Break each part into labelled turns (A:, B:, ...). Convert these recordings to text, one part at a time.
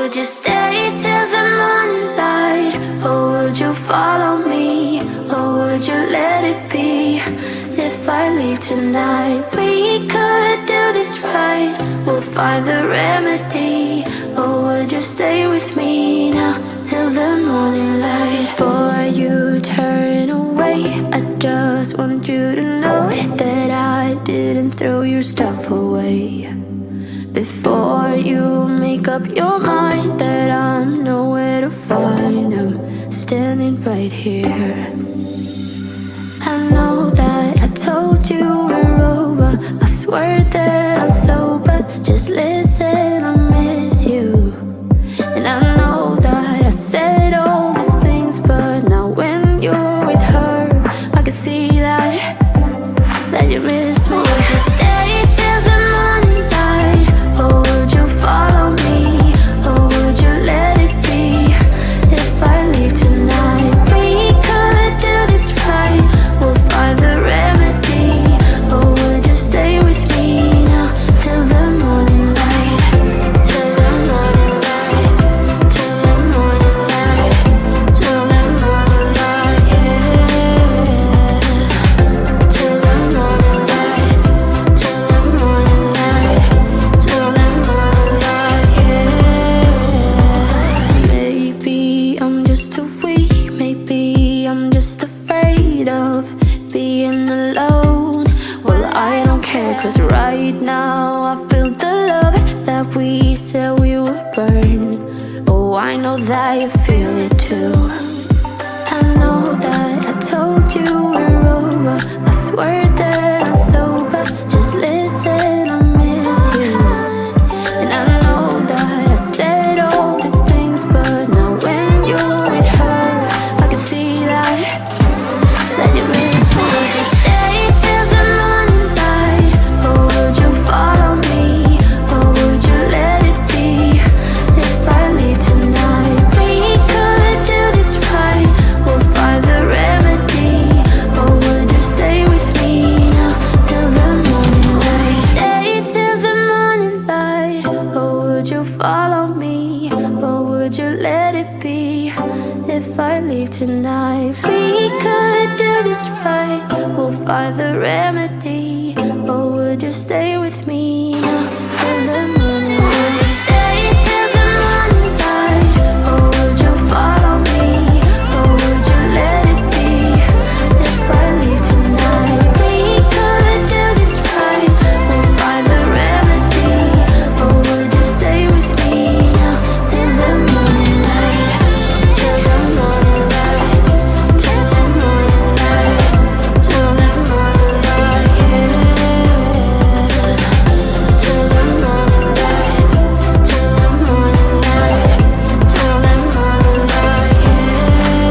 A: would you stay till the morning light? Or would you follow me? Or would you let it be? If I leave tonight, we could do this right. We'll find the remedy. Or would you stay with me now till the morning light? Before you turn away, I just want you to know that I didn't throw your stuff away. Before you make up your mind that I'm nowhere to find, I'm standing right here. I know that I told you we're over, I swear that I'm sober. Just listen, I miss you. And I know that I said all these things, but now when you're with her, I can see that you miss me. Would you stay till the morning light? Or would you follow me? Or would you let it be? If I leave tonight, we could do this right. We'll find the remedy. Or would you stay with me now till the morning light? Till the morning light. Till the morning light. Till the morning light, yeah. Till the morning light. Till the morning light. Till the morning light, yeah. Maybe I'm just too weak. Maybe I'm just afraid of being alone. Well, I don't care, 'cause right now I feel the love that we said we would burn. Oh, I know that you feel it too. I know that I told you we're over, I swear that I'm sober. Just listen, I miss you. And I know that I said all these things, but now when you're with her, I can see that you miss me. Would you stay till the morning light? Or would you follow me? Or would you let it be? If I leave tonight, we could do this right. We'll find the remedy. Or would you stay with me now till the morning light? Stay till the morning light. Or would you follow me? Or would you let it be? If I leave tonight, we could do this right. We'll find the remedy. Or would you stay with me now till the morning light? Would you stay till the morning light? Or would you follow me? Or would you let it be? If I leave tonight, we could do this right. We'll find the remedy. Or would you stay with me now till the morning light? Till the morning light. Till the morning light. Till the morning light, yeah. Till the morning light. Till the morning light. Till the morning light, yeah.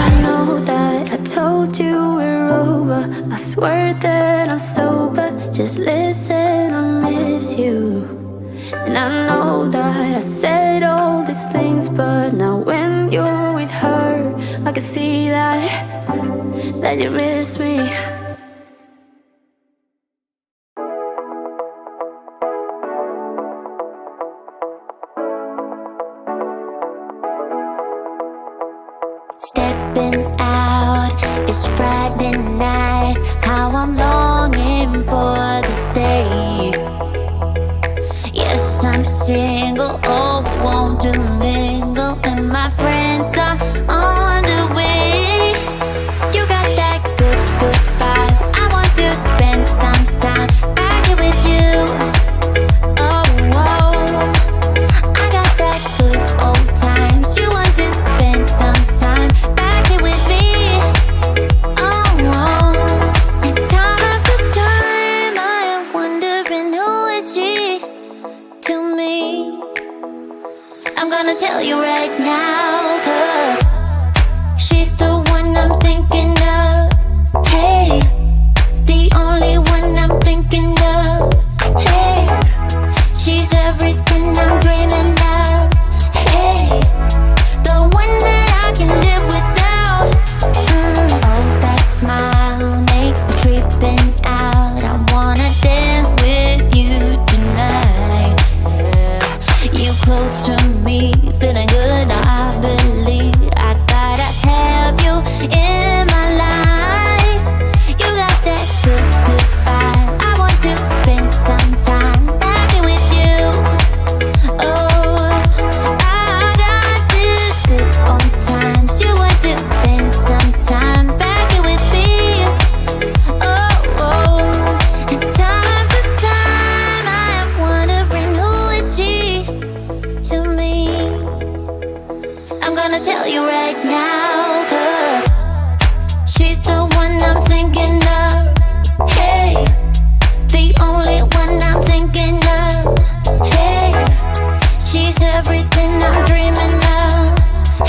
A: I know that I told you we're over, I swear that I'm sober. Just listen, I miss you. And I know that I said all these things, but now when you're with her, I can see that you miss me.
B: Stepping out, it's Friday night. How I'm longing for this day. Yes, I'm single, oh, we want to mingle, and my friends are on the way. You got that good, good vibe. I want to spend some time back here with you. Oh, whoa. I got that good old times. You want to spend some time back here with me. Oh, whoa. And time after time, I am wondering who is she to me. I'm gonna tell you right now, 'cause she's the one I'm thinking of. Hey, the only one I'm thinking of. Hey, she's everything I'm dreaming of. Hey, the one that I can live without. Oh, that smile makes me tripping out. I wanna dance with you tonight. Yeah. You put close to me, feeling good. Now I believe I gotta have you in my life. You got that good, good vibe. I want to spend some time back with you. Oh, I got this good on times. You want to spend some time back with me. Oh, oh. And time to time I am wondering who is she to me. I'm gonna tell you right now, 'cause she's the one I'm thinking of. Hey, the only one I'm thinking of. Hey, she's everything I'm dreaming of.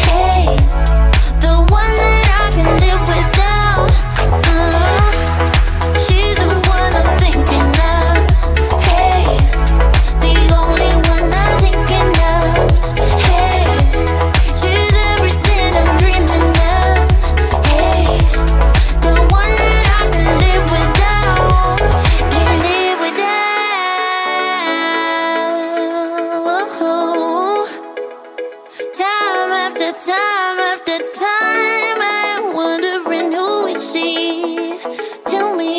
B: Hey, the one that I can live without. She's the one I'm thinking of. Hey, the only one I'm thinking of. Hey, she's everything I'm dreaming of. Hey, the one that I can live without. Can live without. Time after time after time, I'm wondering who is she to me.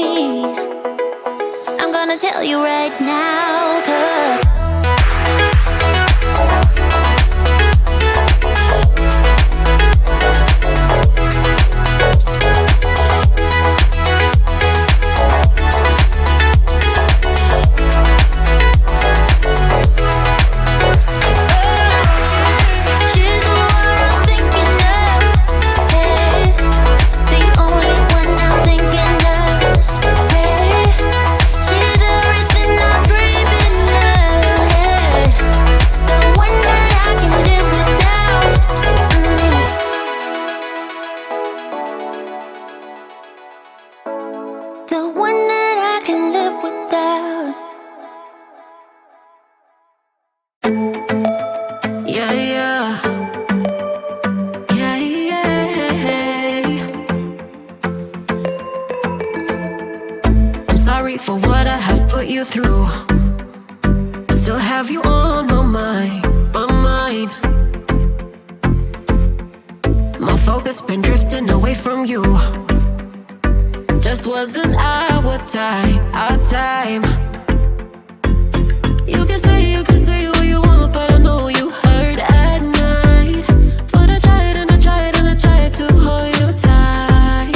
B: I'm gonna tell you right now, 'cause she's the one I'm thinking of. Hey, the only one I'm thinking of. Hey, she's everything I'm dreaming of. Hey, the one that I can live without. The one that I can live without.
C: Yeah, yeah. Yeah, yeah. I'm sorry for what I have put you through. Still have you on my mind, my mind. My focus been drifting away from you. Just wasn't our time, our time. You can say what you want, but I know you hurt at night. But I tried and I tried and I tried to hold you tight.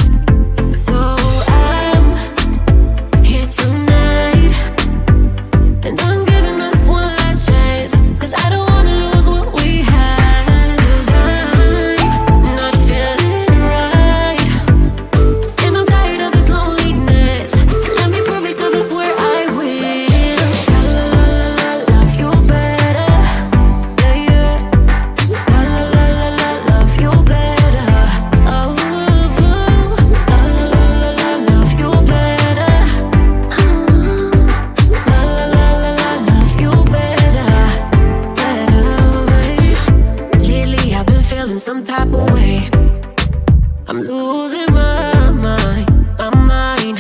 C: So I'm here tonight, and I'm giving us one last chance, 'cause I don't wanna lose what we had. 'Cause I'm not feeling right, and I'm tired of this loneliness. Let me prove it, 'cause I swear I will. Love you better, yeah, yeah. Love you better, oh, love you better, love you better, Lately I've been feeling some type of way. I'm losing my mind, my mind.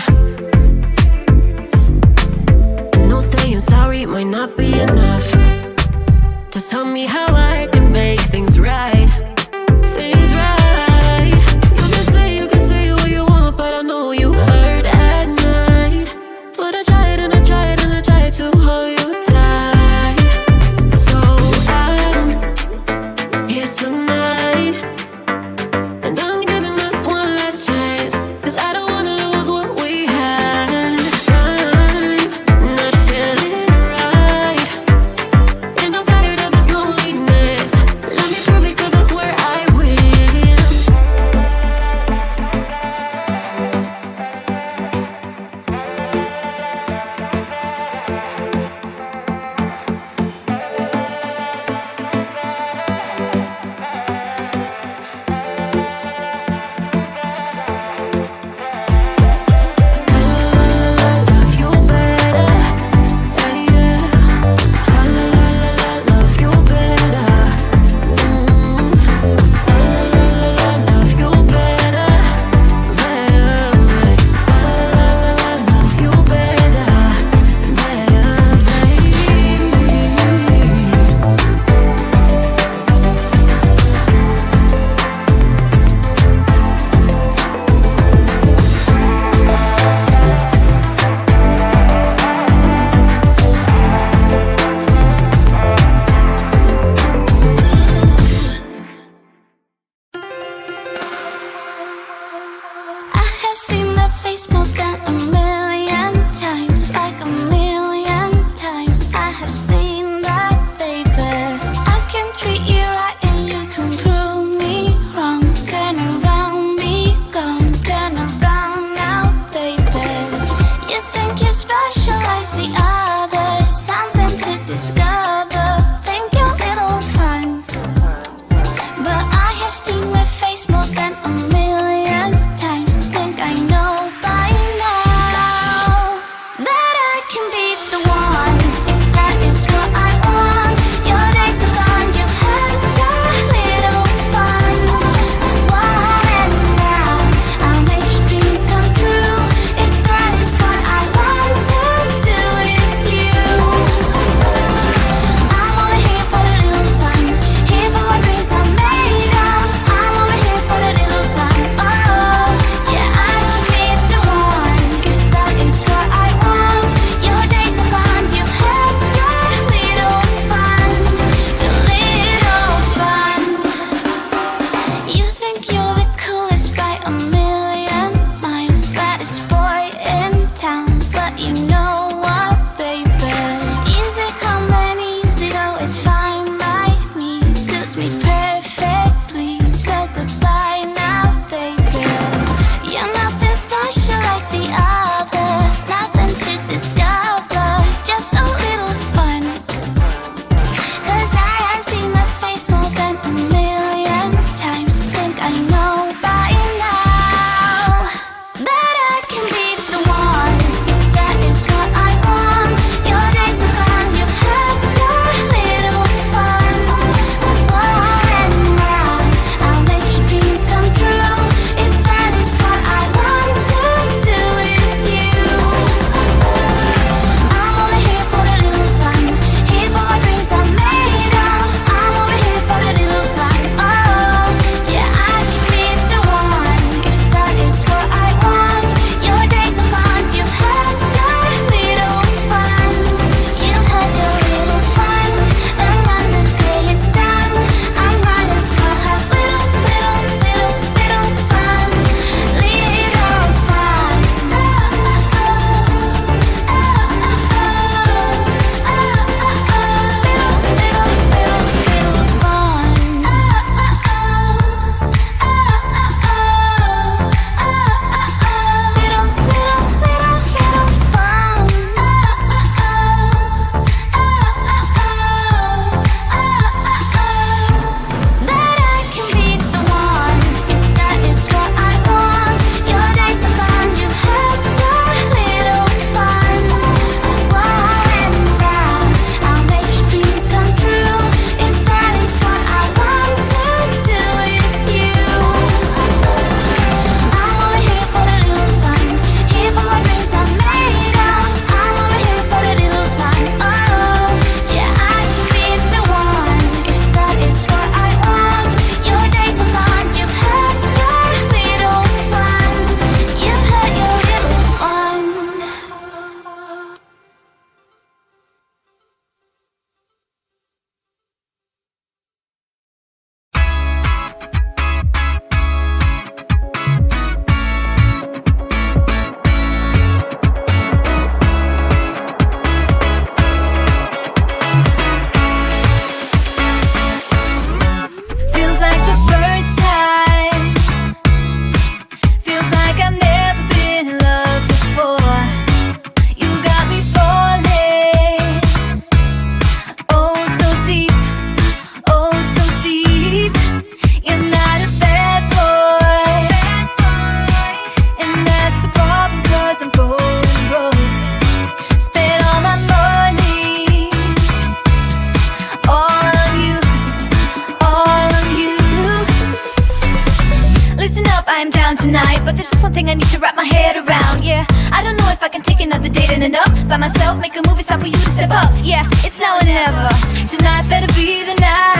C: No, saying sorry might not be enough. Just tell me how I can make things right. Things right. You can say what you want, but I know you hurt at night. But I tried and I tried and I tried to hold you tight. So I'm here tonight, and I'm giving us one last chance, 'cause I don't wanna lose what we had. I'm not feeling right, and I'm tired of this loneliness. Let me prove it, 'cause I swear
A: fits me perfectly. So goodbye now, baby. You're nothing special like the other, nothing to discover, just a little fun. 'Cause I have seen the face more than a million times. Think I know by now that I can be the one, if that is what I want. Your days are gone, you've had your little fun. Oh, and now I'll make your dreams come true, if that is what I want to do with you. I'm only here for a little fun, here for my dreams are made of. I'm only here for a little fun. Oh, yeah, I can be the one, if that is what I want. Your days are gone, you've had your little fun. You've had your little fun, and when the day is done, I might as well have little fun. Little fun. That I can be the one, if that is what I want. Your days are gone, you've had your little fun. Oh, and now I'll make your dreams come true, if that is what I want to do with you. I'm only here for a little fun, here for my dreams are made of. I'm only here for a little fun. Oh, yeah, I can be the one, if that is what I want. Your days are gone, you've had your little fun. You've had your little fun.
B: Feels like the first time. Feels like I've never been in love before. You got me falling. Oh, so deep. Oh, so deep. You're not a bad boy. And that's the problem, 'cause I'm going broke. Spent all my money. All of you. All of you. Listen up, I am down tonight, but there's just one thing I need to wrap my head around. Yeah, I don't know if I can take another date in and up by myself, make a movie, start for you to step up. Yeah, it's now or never. Tonight better be the night.